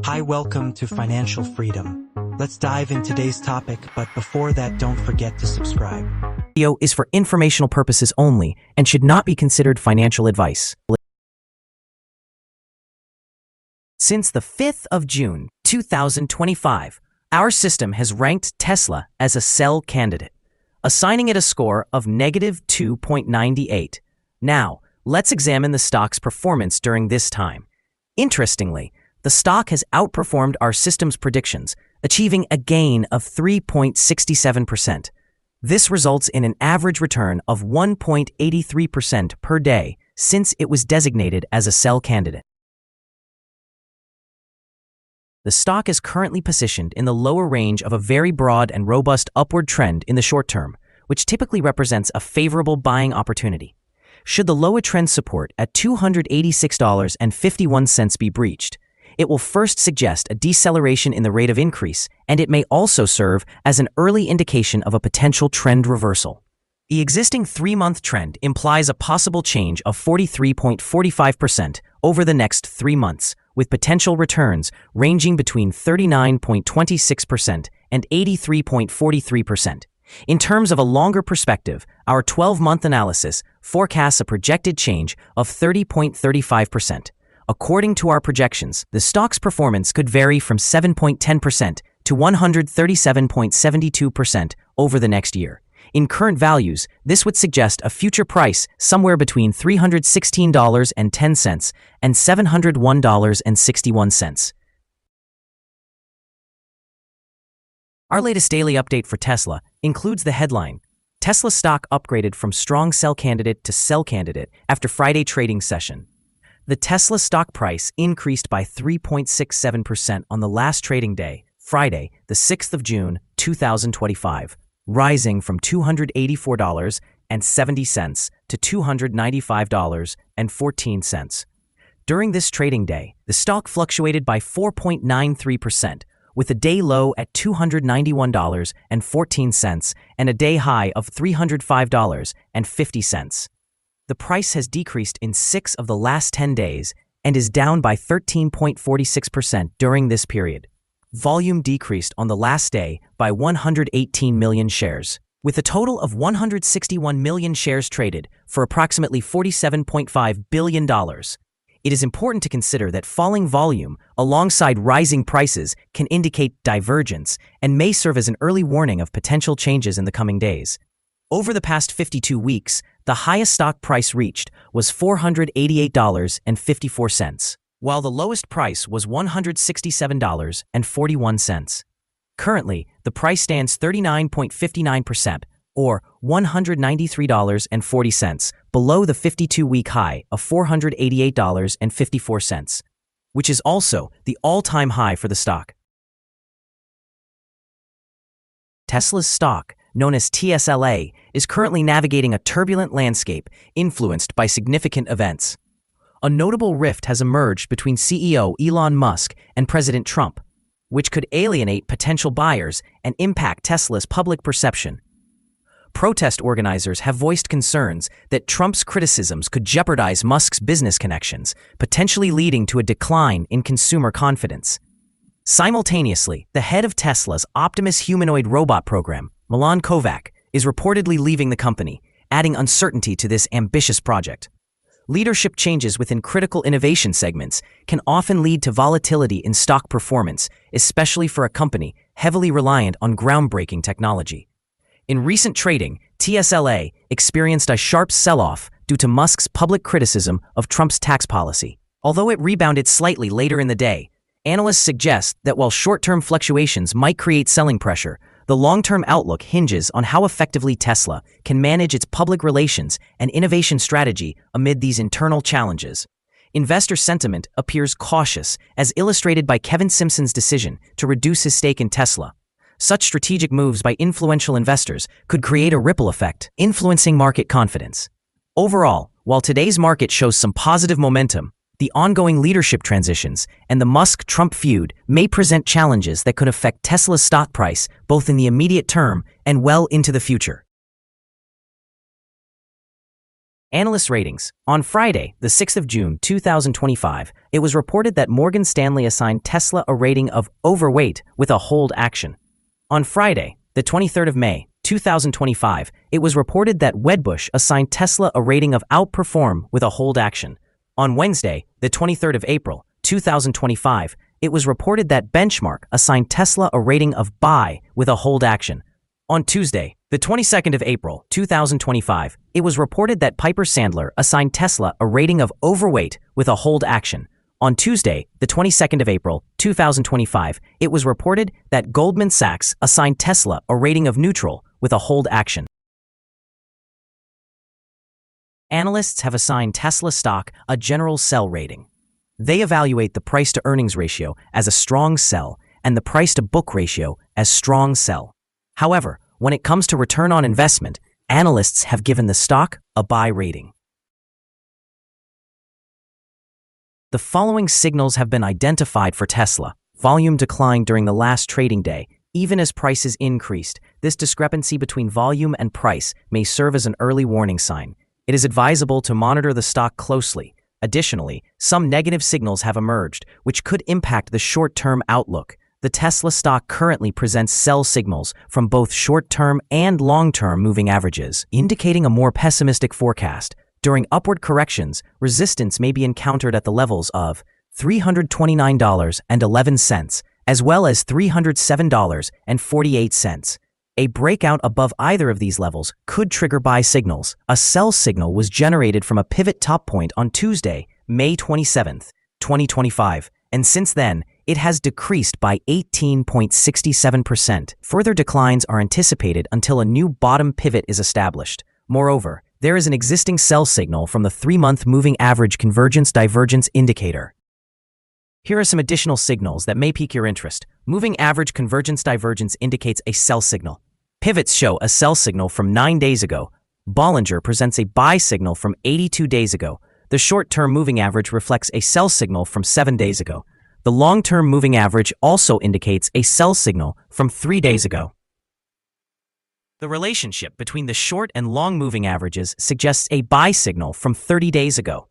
Hi, welcome to Financial Freedom. Let's dive in today's topic, but before that, don't forget to subscribe. Video is for informational purposes only and should not be considered financial advice. Since the 5th of June, 2025, our system has ranked Tesla as a sell candidate, assigning it a score of -2.98. Now, let's examine the stock's performance during this time. Interestingly, the stock has outperformed our system's predictions, achieving a gain of 3.67%. This results in an average return of 1.83% per day since it was designated as a sell candidate. The stock is currently positioned in the lower range of a very broad and robust upward trend in the short term, which typically represents a favorable buying opportunity. Should the lower trend support at $286.51 be breached, it will first suggest a deceleration in the rate of increase, and it may also serve as an early indication of a potential trend reversal. The existing 3-month trend implies a possible change of 43.45% over the next 3 months, with potential returns ranging between 39.26% and 83.43%. In terms of a longer perspective, our 12-month analysis forecasts a projected change of 30.35%. According to our projections, the stock's performance could vary from 7.10% to 137.72% over the next year. In current values, this would suggest a future price somewhere between $316.10 and $701.61. Our latest daily update for Tesla includes the headline, Tesla stock upgraded from strong sell candidate to sell candidate after Friday trading session. The Tesla stock price increased by 3.67% on the last trading day, Friday, the 6th of June, 2025, rising from $284.70 to $295.14. During this trading day, the stock fluctuated by 4.93%, with a day low at $291.14 and a day high of $305.50. The price has decreased in 6 of the last 10 days and is down by 13.46% during this period. Volume decreased on the last day by 118 million shares, with a total of 161 million shares traded for approximately $47.5 billion. It is important to consider that falling volume alongside rising prices can indicate divergence and may serve as an early warning of potential changes in the coming days. Over the past 52 weeks, the highest stock price reached was $488.54, while the lowest price was $167.41. Currently, the price stands 39.59%, or $193.40, below the 52-week high of $488.54, which is also the all-time high for the stock. Tesla's stock, known as tsla, is currently navigating a turbulent landscape influenced by significant events. A notable rift has emerged between CEO Elon Musk and President Trump, which could alienate potential buyers and impact Tesla's public perception. Protest organizers have voiced concerns that Trump's criticisms could jeopardize Musk's business connections, potentially leading to a decline in consumer confidence. Simultaneously, the head of Tesla's Optimus humanoid robot program, Milan Kovac, is reportedly leaving the company, adding uncertainty to this ambitious project. Leadership changes within critical innovation segments can often lead to volatility in stock performance, especially for a company heavily reliant on groundbreaking technology. In recent trading, tsla experienced a sharp sell-off due to Musk's public criticism of Trump's tax policy. Although it rebounded slightly later in the day, analysts suggest that while short-term fluctuations might create selling pressure, the long-term outlook hinges on how effectively Tesla can manage its public relations and innovation strategy amid these internal challenges. Investor sentiment appears cautious, as illustrated by Kevin Simpson's decision to reduce his stake in Tesla. Such strategic moves by influential investors could create a ripple effect, influencing market confidence. Overall, while today's market shows some positive momentum, the ongoing leadership transitions and the Musk-Trump feud may present challenges that could affect Tesla's stock price both in the immediate term and well into the future. Analyst ratings. On Friday, the 6th of June 2025, it was reported that Morgan Stanley assigned Tesla a rating of overweight with a hold action. On Friday, the 23rd of May 2025, it was reported that Wedbush assigned Tesla a rating of outperform with a hold action. On Wednesday, the 23rd of April 2025, it was reported that Benchmark assigned Tesla a rating of buy with a hold action. On Tuesday, the 22nd of April 2025, it was reported that Piper Sandler assigned Tesla a rating of overweight with a hold action. On Tuesday, the 22nd of April 2025, it was reported that Goldman Sachs assigned Tesla a rating of neutral with a hold action. Analysts have assigned Tesla stock a general sell rating. They evaluate the price-to-earnings ratio as a strong sell and the price-to-book ratio as strong sell. However, when it comes to return on investment, analysts have given the stock a buy rating. The following signals have been identified for Tesla. Volume declined during the last trading day, even as prices increased. This discrepancy between volume and price may serve as an early warning sign. It is advisable to monitor the stock closely. Additionally, some negative signals have emerged, which could impact the short-term outlook. The Tesla stock currently presents sell signals from both short-term and long-term moving averages, indicating a more pessimistic forecast. During upward corrections, resistance may be encountered at the levels of $329.11 as well as $307.48. A breakout above either of these levels could trigger buy signals. A sell signal was generated from a pivot top point on Tuesday, May 27, 2025, and since then, it has decreased by 18.67%. Further declines are anticipated until a new bottom pivot is established. Moreover, there is an existing sell signal from the 3-month moving average convergence-divergence indicator. Here are some additional signals that may pique your interest. Moving average convergence-divergence indicates a sell signal. Pivots show a sell signal from 9 days ago. Bollinger presents a buy signal from 82 days ago. The short-term moving average reflects a sell signal from 7 days ago. The long-term moving average also indicates a sell signal from 3 days ago. The relationship between the short and long moving averages suggests a buy signal from 30 days ago.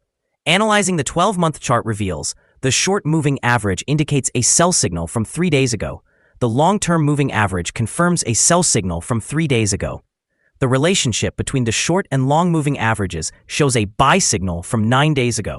Analyzing the 12-month chart reveals the short moving average indicates a sell signal from 3 days ago. The long-term moving average confirms a sell signal from 3 days ago. The relationship between the short and long moving averages shows a buy signal from 9 days ago.